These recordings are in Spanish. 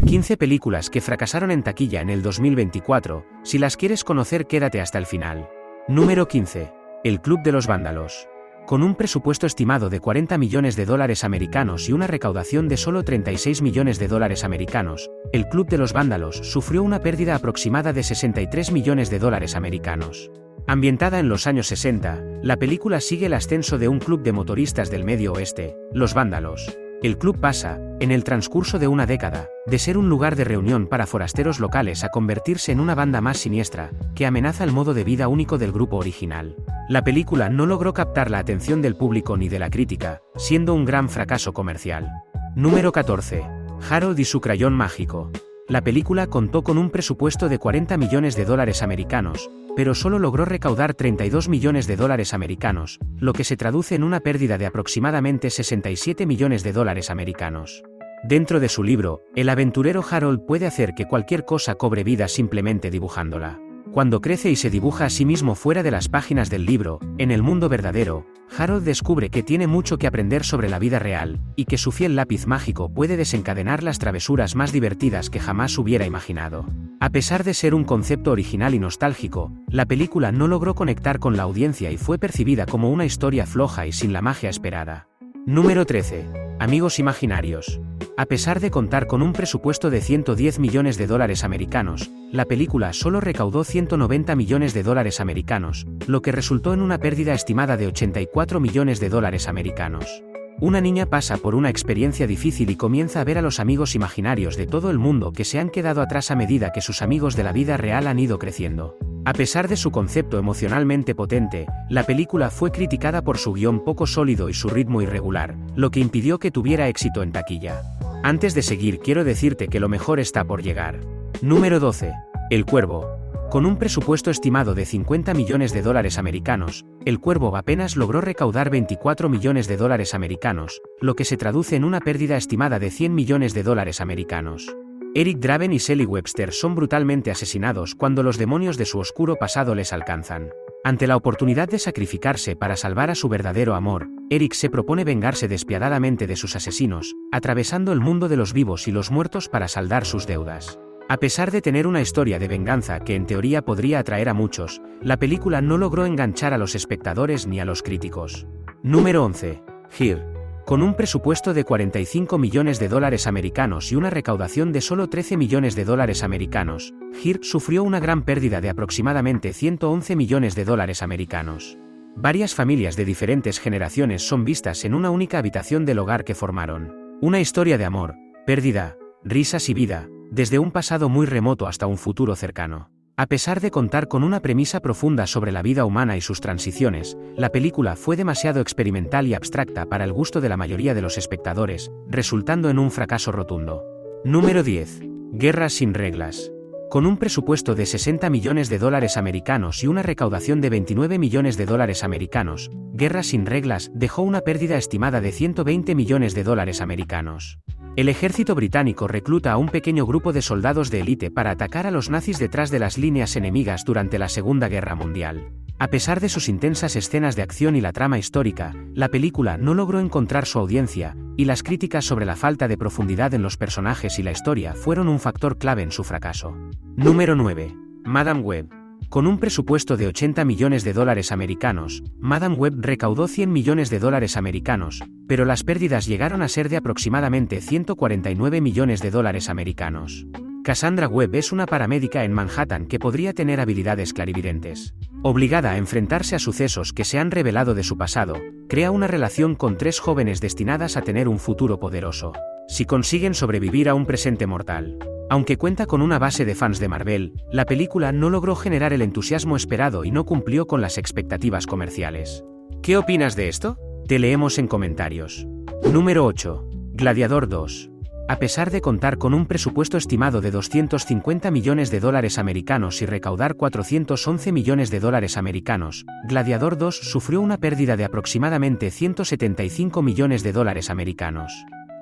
15 películas que fracasaron en taquilla en el 2024, si las quieres conocer quédate hasta el final. Número 15. El Club de los Vándalos. Con un presupuesto estimado de 40 millones de dólares americanos y una recaudación de solo 36 millones de dólares americanos, el Club de los Vándalos sufrió una pérdida aproximada de 63 millones de dólares americanos. Ambientada en los años 60, la película sigue el ascenso de un club de motoristas del Medio Oeste, los Vándalos. El club pasa, en el transcurso de una década, de ser un lugar de reunión para forasteros locales a convertirse en una banda más siniestra, que amenaza el modo de vida único del grupo original. La película no logró captar la atención del público ni de la crítica, siendo un gran fracaso comercial. Número 14. Harold y su crayón mágico. La película contó con un presupuesto de 40 millones de dólares americanos, pero solo logró recaudar 32 millones de dólares americanos, lo que se traduce en una pérdida de aproximadamente 67 millones de dólares americanos. Dentro de su libro, el aventurero Harold puede hacer que cualquier cosa cobre vida simplemente dibujándola. Cuando crece y se dibuja a sí mismo fuera de las páginas del libro, en el mundo verdadero, Harold descubre que tiene mucho que aprender sobre la vida real, y que su fiel lápiz mágico puede desencadenar las travesuras más divertidas que jamás hubiera imaginado. A pesar de ser un concepto original y nostálgico, la película no logró conectar con la audiencia y fue percibida como una historia floja y sin la magia esperada. Número 13. Amigos imaginarios. A pesar de contar con un presupuesto de 110 millones de dólares americanos, la película solo recaudó 190 millones de dólares americanos, lo que resultó en una pérdida estimada de 84 millones de dólares americanos. Una niña pasa por una experiencia difícil y comienza a ver a los amigos imaginarios de todo el mundo que se han quedado atrás a medida que sus amigos de la vida real han ido creciendo. A pesar de su concepto emocionalmente potente, la película fue criticada por su guión poco sólido y su ritmo irregular, lo que impidió que tuviera éxito en taquilla. Antes de seguir quiero decirte que lo mejor está por llegar. Número 12. El Cuervo. Con un presupuesto estimado de 50 millones de dólares americanos, El Cuervo apenas logró recaudar 24 millones de dólares americanos, lo que se traduce en una pérdida estimada de 100 millones de dólares americanos. Eric Draven y Sally Webster son brutalmente asesinados cuando los demonios de su oscuro pasado les alcanzan. Ante la oportunidad de sacrificarse para salvar a su verdadero amor, Eric se propone vengarse despiadadamente de sus asesinos, atravesando el mundo de los vivos y los muertos para saldar sus deudas. A pesar de tener una historia de venganza que en teoría podría atraer a muchos, la película no logró enganchar a los espectadores ni a los críticos. Número 11. Here. Con un presupuesto de 45 millones de dólares americanos y una recaudación de solo 13 millones de dólares americanos, Here sufrió una gran pérdida de aproximadamente 111 millones de dólares americanos. Varias familias de diferentes generaciones son vistas en una única habitación del hogar que formaron. Una historia de amor, pérdida, risas y vida, desde un pasado muy remoto hasta un futuro cercano. A pesar de contar con una premisa profunda sobre la vida humana y sus transiciones, la película fue demasiado experimental y abstracta para el gusto de la mayoría de los espectadores, resultando en un fracaso rotundo. Número 10. Guerras sin reglas. Con un presupuesto de 60 millones de dólares americanos y una recaudación de 29 millones de dólares americanos, Guerras sin reglas dejó una pérdida estimada de 120 millones de dólares americanos. El ejército británico recluta a un pequeño grupo de soldados de élite para atacar a los nazis detrás de las líneas enemigas durante la Segunda Guerra Mundial. A pesar de sus intensas escenas de acción y la trama histórica, la película no logró encontrar su audiencia, y las críticas sobre la falta de profundidad en los personajes y la historia fueron un factor clave en su fracaso. Número 9. Madame Web. Con un presupuesto de 80 millones de dólares americanos, Madame Web recaudó 100 millones de dólares americanos, pero las pérdidas llegaron a ser de aproximadamente 149 millones de dólares americanos. Cassandra Webb es una paramédica en Manhattan que podría tener habilidades clarividentes. Obligada a enfrentarse a sucesos que se han revelado de su pasado, crea una relación con 3 jóvenes destinadas a tener un futuro poderoso, si consiguen sobrevivir a un presente mortal. Aunque cuenta con una base de fans de Marvel, la película no logró generar el entusiasmo esperado y no cumplió con las expectativas comerciales. ¿Qué opinas de esto? Te leemos en comentarios. Número 8. Gladiador 2. A pesar de contar con un presupuesto estimado de 250 millones de dólares americanos y recaudar 411 millones de dólares americanos, Gladiador 2 sufrió una pérdida de aproximadamente 175 millones de dólares americanos.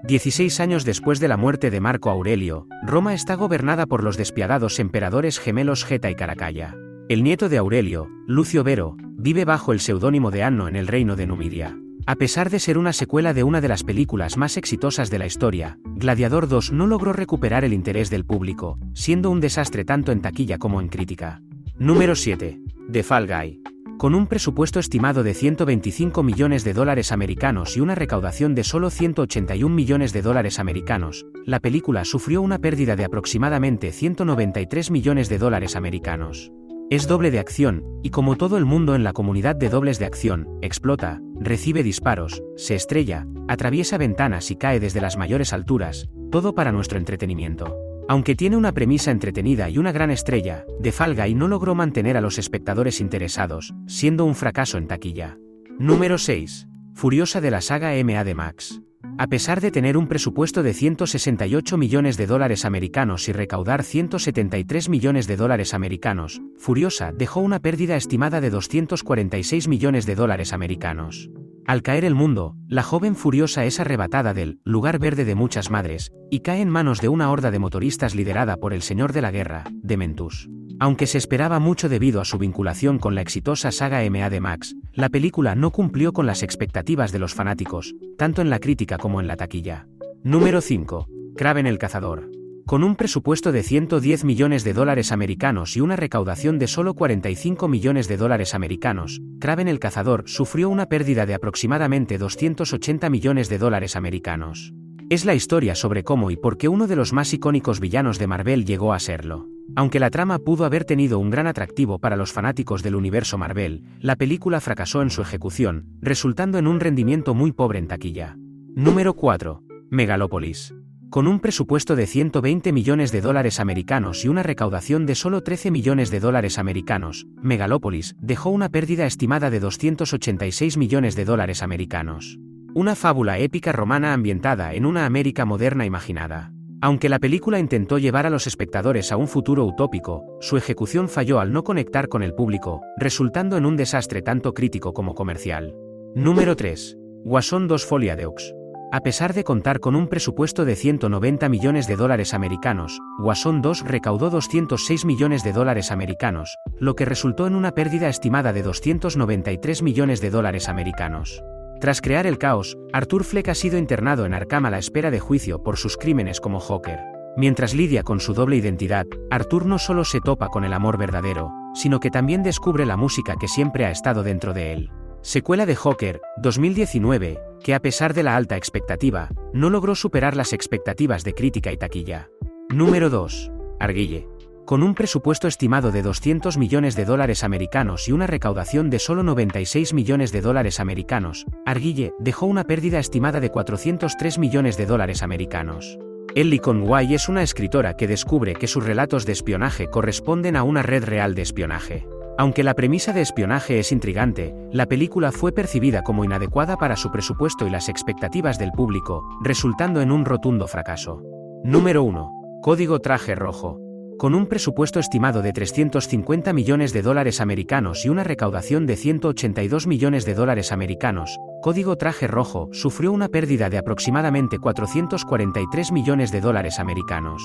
16 años después de la muerte de Marco Aurelio, Roma está gobernada por los despiadados emperadores gemelos Geta y Caracalla. El nieto de Aurelio, Lucio Vero, vive bajo el seudónimo de Anno en el reino de Numidia. A pesar de ser una secuela de una de las películas más exitosas de la historia, Gladiador 2 no logró recuperar el interés del público, siendo un desastre tanto en taquilla como en crítica. Número 7. The Fall Guy. Con un presupuesto estimado de 125 millones de dólares americanos y una recaudación de solo 181 millones de dólares americanos, la película sufrió una pérdida de aproximadamente 193 millones de dólares americanos. Es doble de acción, y como todo el mundo en la comunidad de dobles de acción, explota, recibe disparos, se estrella, atraviesa ventanas y cae desde las mayores alturas, todo para nuestro entretenimiento. Aunque tiene una premisa entretenida y una gran estrella, The Fall Guy no logró mantener a los espectadores interesados, siendo un fracaso en taquilla. Número 6. Furiosa de la saga Mad Max. A pesar de tener un presupuesto de 168 millones de dólares americanos y recaudar 173 millones de dólares americanos, Furiosa dejó una pérdida estimada de 246 millones de dólares americanos. Al caer el mundo, la joven Furiosa es arrebatada del lugar verde de muchas madres, y cae en manos de una horda de motoristas liderada por el señor de la guerra, Dementus. Aunque se esperaba mucho debido a su vinculación con la exitosa saga Mad Max, la película no cumplió con las expectativas de los fanáticos, tanto en la crítica como en la taquilla. Número 5. Kraven el Cazador. Con un presupuesto de 110 millones de dólares americanos y una recaudación de solo 45 millones de dólares americanos, Kraven el Cazador sufrió una pérdida de aproximadamente 280 millones de dólares americanos. Es la historia sobre cómo y por qué uno de los más icónicos villanos de Marvel llegó a serlo. Aunque la trama pudo haber tenido un gran atractivo para los fanáticos del universo Marvel, la película fracasó en su ejecución, resultando en un rendimiento muy pobre en taquilla. Número 4. Megalópolis. Con un presupuesto de 120 millones de dólares americanos y una recaudación de solo 13 millones de dólares americanos, Megalópolis dejó una pérdida estimada de 286 millones de dólares americanos. Una fábula épica romana ambientada en una América moderna imaginada. Aunque la película intentó llevar a los espectadores a un futuro utópico, su ejecución falló al no conectar con el público, resultando en un desastre tanto crítico como comercial. Número 3. Guasón 2 Folia Deux. A pesar de contar con un presupuesto de 190 millones de dólares americanos, Guasón 2 recaudó 206 millones de dólares americanos, lo que resultó en una pérdida estimada de 293 millones de dólares americanos. Tras crear el caos, Arthur Fleck ha sido internado en Arkham a la espera de juicio por sus crímenes como Joker. Mientras lidia con su doble identidad, Arthur no solo se topa con el amor verdadero, sino que también descubre la música que siempre ha estado dentro de él. Secuela de Joker, 2019, que a pesar de la alta expectativa, no logró superar las expectativas de crítica y taquilla. Número 2. Arguille. Con un presupuesto estimado de 200 millones de dólares americanos y una recaudación de solo 96 millones de dólares americanos, Arguille dejó una pérdida estimada de 403 millones de dólares americanos. Ellie Conway es una escritora que descubre que sus relatos de espionaje corresponden a una red real de espionaje. Aunque la premisa de espionaje es intrigante, la película fue percibida como inadecuada para su presupuesto y las expectativas del público, resultando en un rotundo fracaso. Número 1. Código Traje Rojo. Con un presupuesto estimado de 350 millones de dólares americanos y una recaudación de 182 millones de dólares americanos, Código Traje Rojo sufrió una pérdida de aproximadamente 443 millones de dólares americanos.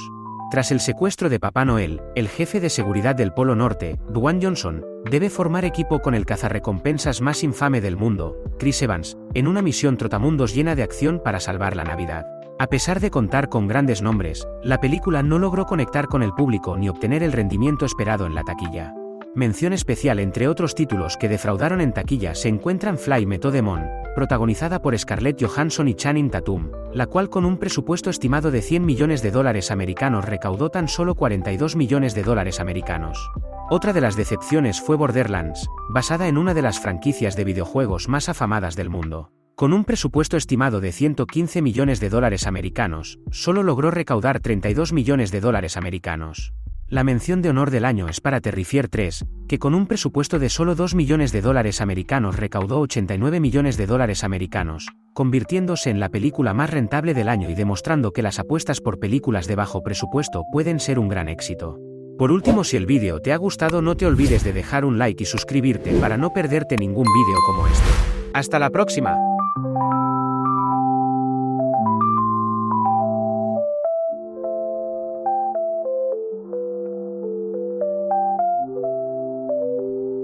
Tras el secuestro de Papá Noel, el jefe de seguridad del Polo Norte, Dwayne Johnson, debe formar equipo con el cazarrecompensas más infame del mundo, Chris Evans, en una misión trotamundos llena de acción para salvar la Navidad. A pesar de contar con grandes nombres, la película no logró conectar con el público ni obtener el rendimiento esperado en la taquilla. Mención especial entre otros títulos que defraudaron en taquilla se encuentran Fly Me to the Moon, protagonizada por Scarlett Johansson y Channing Tatum, la cual con un presupuesto estimado de 100 millones de dólares americanos recaudó tan solo 42 millones de dólares americanos. Otra de las decepciones fue Borderlands, basada en una de las franquicias de videojuegos más afamadas del mundo. Con un presupuesto estimado de 115 millones de dólares americanos, solo logró recaudar 32 millones de dólares americanos. La mención de honor del año es para Terrifier 3, que con un presupuesto de solo 2 millones de dólares americanos recaudó 89 millones de dólares americanos, convirtiéndose en la película más rentable del año y demostrando que las apuestas por películas de bajo presupuesto pueden ser un gran éxito. Por último, si el vídeo te ha gustado, no te olvides de dejar un like y suscribirte para no perderte ningún vídeo como este. ¡Hasta la próxima!